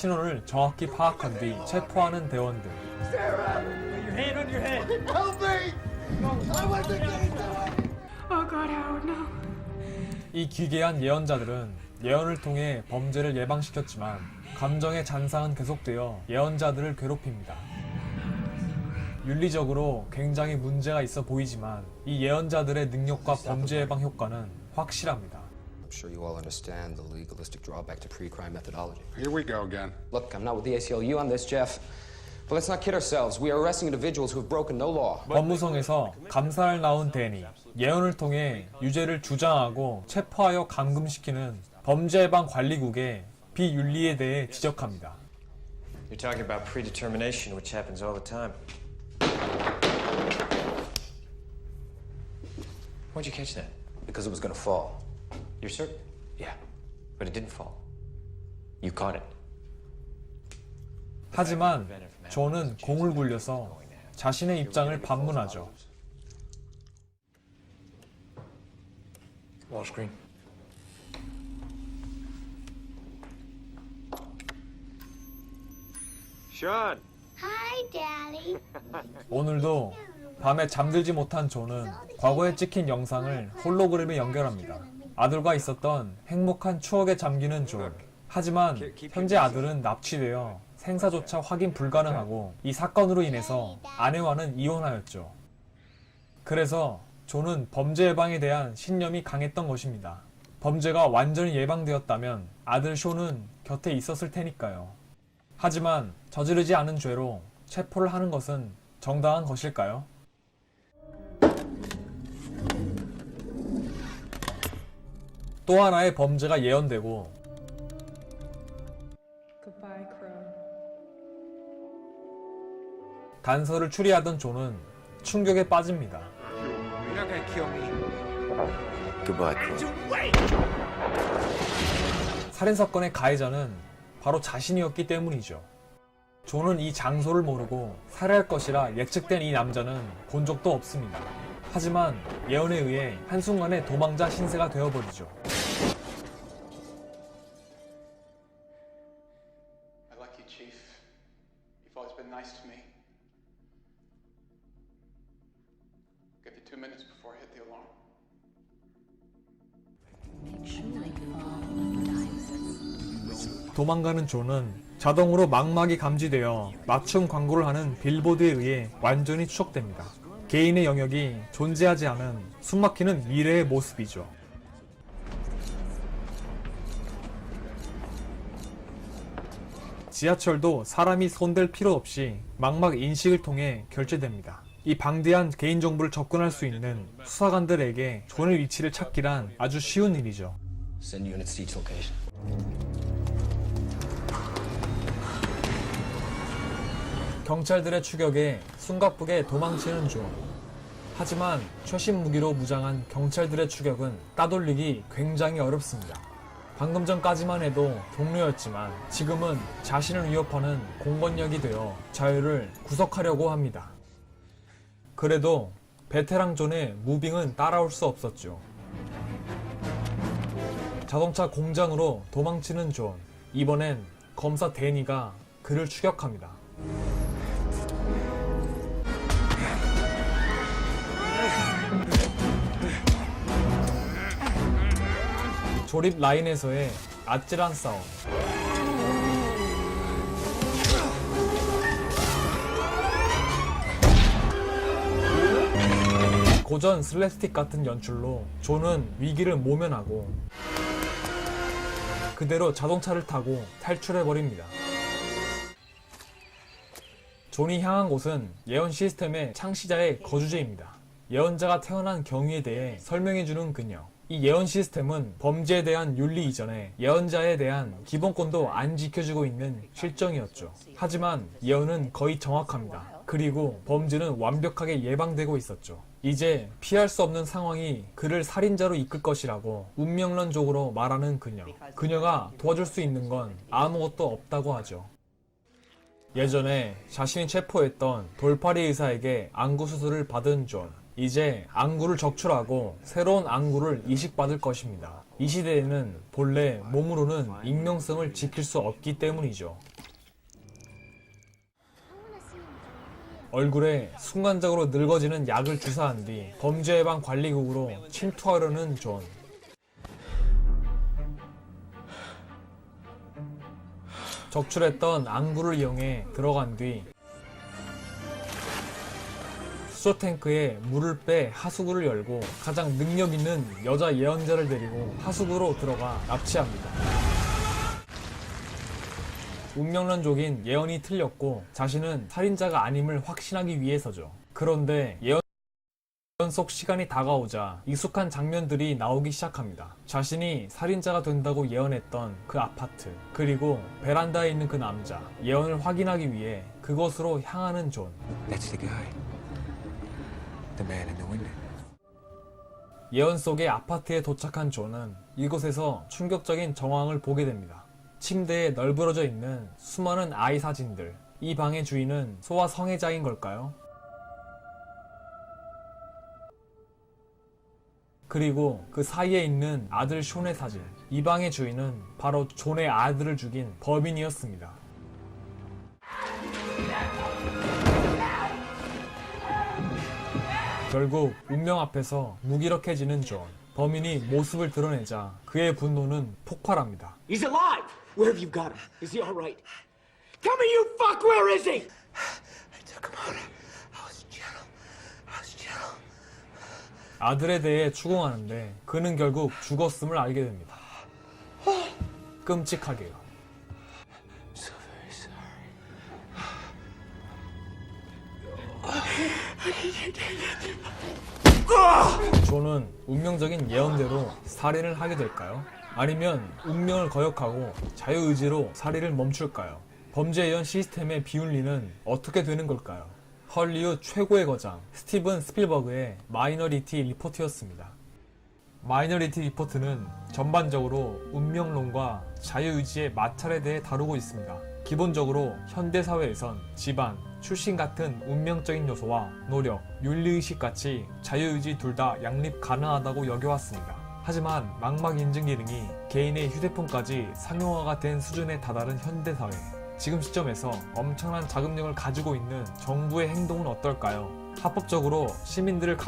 신원을 정확히 파악한 뒤 체포하는 대원들. 이 기괴한 예언자들은 예언을 통해 범죄를 예방시켰지만 감정의 잔상은 계속되어 예언자들을 괴롭힙니다. 윤리적으로 굉장히 문제가 있어 보이지만 이 예언자들의 능력과 범죄 예방 효과는 확실합니다. I'm sure you all understand the legalistic drawback to pre-crime methodology. Here we go again. Look, I'm not with the ACLU on this, Jeff. But let's not kid ourselves. We are arresting individuals who have broken no law. 법무성에서 감사를 나온 데니, 예언을 통해 유죄를 주장하고 체포하여 감금시키는 범죄예방관리국의 비윤리에 대해 지적합니다. You're talking about predetermination, which happens all the time. Why'd you catch that? Because it was going to fall. You're certain? Yeah. But it didn't fall. You caught it. 하지만 존은 공을 굴려서 자신의 입장을 반문하죠. Wall screen. Sean. Hi, Daddy. 오늘도 밤에 잠들지 못한 존은 과거에 찍힌 영상을 홀로그램에 연결합니다. 아들과 있었던 행복한 추억에 잠기는 존. 하지만 현재 아들은 납치되어 생사조차 확인 불가능하고 이 사건으로 인해서 아내와는 이혼하였죠. 그래서 존은 범죄 예방에 대한 신념이 강했던 것입니다. 범죄가 완전히 예방되었다면 아들 쇼는 곁에 있었을 테니까요. 하지만 저지르지 않은 죄로 체포를 하는 것은 정당한 것일까요? 또 하나의 범죄가 예언되고 단서를 추리하던 존은 충격에 빠집니다. You're not gonna kill me. Goodbye, Crow. 살인사건의 가해자는 바로 자신이었기 때문이죠. 존은 이 장소를 모르고 살해할 것이라 예측된 이 남자는 본 적도 없습니다. 하지만 예언에 의해 한순간에 도망자 신세가 되어버리죠. I like you, Chief. You've always been nice to me. Give you 2 minutes before I hit the alarm. 도망가는 존은 자동으로 망막이 감지되어 맞춤 광고를 하는 빌보드에 의해 완전히 추적됩니다. 개인의 영역이 존재하지 않은 숨막히는 미래의 모습이죠. 지하철도 사람이 손댈 필요 없이 망막 인식을 통해 결제됩니다. 이 방대한 개인정보를 접근할 수 있는 수사관들에게 존의 위치를 찾기란 아주 쉬운 일이죠. Send units to each location. 경찰들의 추격에 숨가쁘게 도망치는 존. 하지만 최신 무기로 무장한 경찰들의 추격은 따돌리기 굉장히 어렵습니다. 방금 전까지만 해도 동료였지만 지금은 자신을 위협하는 공권력이 되어 자유를 구속하려고 합니다. 그래도 베테랑 존의 무빙은 따라올 수 없었죠. 자동차 공장으로 도망치는 존. 이번엔 검사 데니가 그를 추격합니다. 조립 라인에서의 아찔한 싸움. 고전 슬랩스틱 같은 연출로 존은 위기를 모면하고 그대로 자동차를 타고 탈출해버립니다. 존이 향한 곳은 예언 시스템의 창시자의 거주지입니다. 예언자가 태어난 경위에 대해 설명해주는 그녀. 이 예언 시스템은 범죄에 대한 윤리 이전에 예언자에 대한 기본권도 안 지켜주고 있는 실정이었죠. 하지만 예언은 거의 정확합니다. 그리고 범죄는 완벽하게 예방되고 있었죠. 이제 피할 수 없는 상황이 그를 살인자로 이끌 것이라고 운명론적으로 말하는 그녀. 그녀가 도와줄 수 있는 건 아무것도 없다고 하죠. 예전에 자신이 체포했던 돌팔이 의사에게 안구 수술을 받은 존. 이제 안구를 적출하고 새로운 안구를 이식받을 것입니다. 이 시대에는 본래 몸으로는 익명성을 지킬 수 없기 때문이죠. 얼굴에 순간적으로 늙어지는 약을 주사한 뒤 범죄예방 관리국으로 침투하려는 존. 적출했던 앙부를 이용해 들어간 뒤 수소 탱크에 물을 빼 하수구를 열고 가장 능력 있는 여자 예언자를 데리고 하수구로 들어가 납치합니다. 운명론족인 예언이 틀렸고 자신은 살인자가 아님을 확신하기 위해서죠. 그런데 예언 속 시간이 다가오자 익숙한 장면들이 나오기 시작합니다. 자신이 살인자가 된다고 예언했던 그 아파트, 그리고 베란다에 있는 그 남자, 예언을 확인하기 위해 그곳으로 향하는 존. That's the guy. The man in the window. 예언 속의 아파트에 도착한 존은 이곳에서 충격적인 정황을 보게 됩니다. 침대에 널브러져 있는 수많은 아이 사진들. 이 방의 주인은 소아 성애자인 걸까요? 그리고 그 사이에 있는 아들 숀의 사진. 이 방의 주인은 바로 존의 아들을 죽인 범인이었습니다. 결국 운명 앞에서 무기력해지는 존. 범인이 모습을 드러내자 그의 분노는 폭발합니다. He's alive! Where have you got him? Is he alright? Tell me, you fuck, where is he? I took him out. I was gentle. 아들에 대해 추궁하는데 그는 결국 죽었음을 알게 됩니다. 끔찍하게요. So very sorry. 존은 운명적인 예언대로 살인을 하게 될까요? 아니면 운명을 거역하고 자유의지로 살인을 멈출까요? 범죄 예언 시스템의 비윤리는 어떻게 되는 걸까요? 헐리우드 최고의 거장 스티븐 스필버그의 마이너리티 리포트였습니다. 마이너리티 리포트는 전반적으로 운명론과 자유의지의 마찰에 대해 다루고 있습니다. 기본적으로 현대사회에선 집안, 출신 같은 운명적인 요소와 노력, 윤리의식 같이 자유의지 둘 다 양립 가능하다고 여겨왔습니다. 하지만 망막 인증 기능이 개인의 휴대폰까지 상용화가 된 수준에 다다른 현대사회. 지금 시점에서 엄청난 자금력을 가지고 있는 정부의 행동은 어떨까요? 합법적으로 시민들을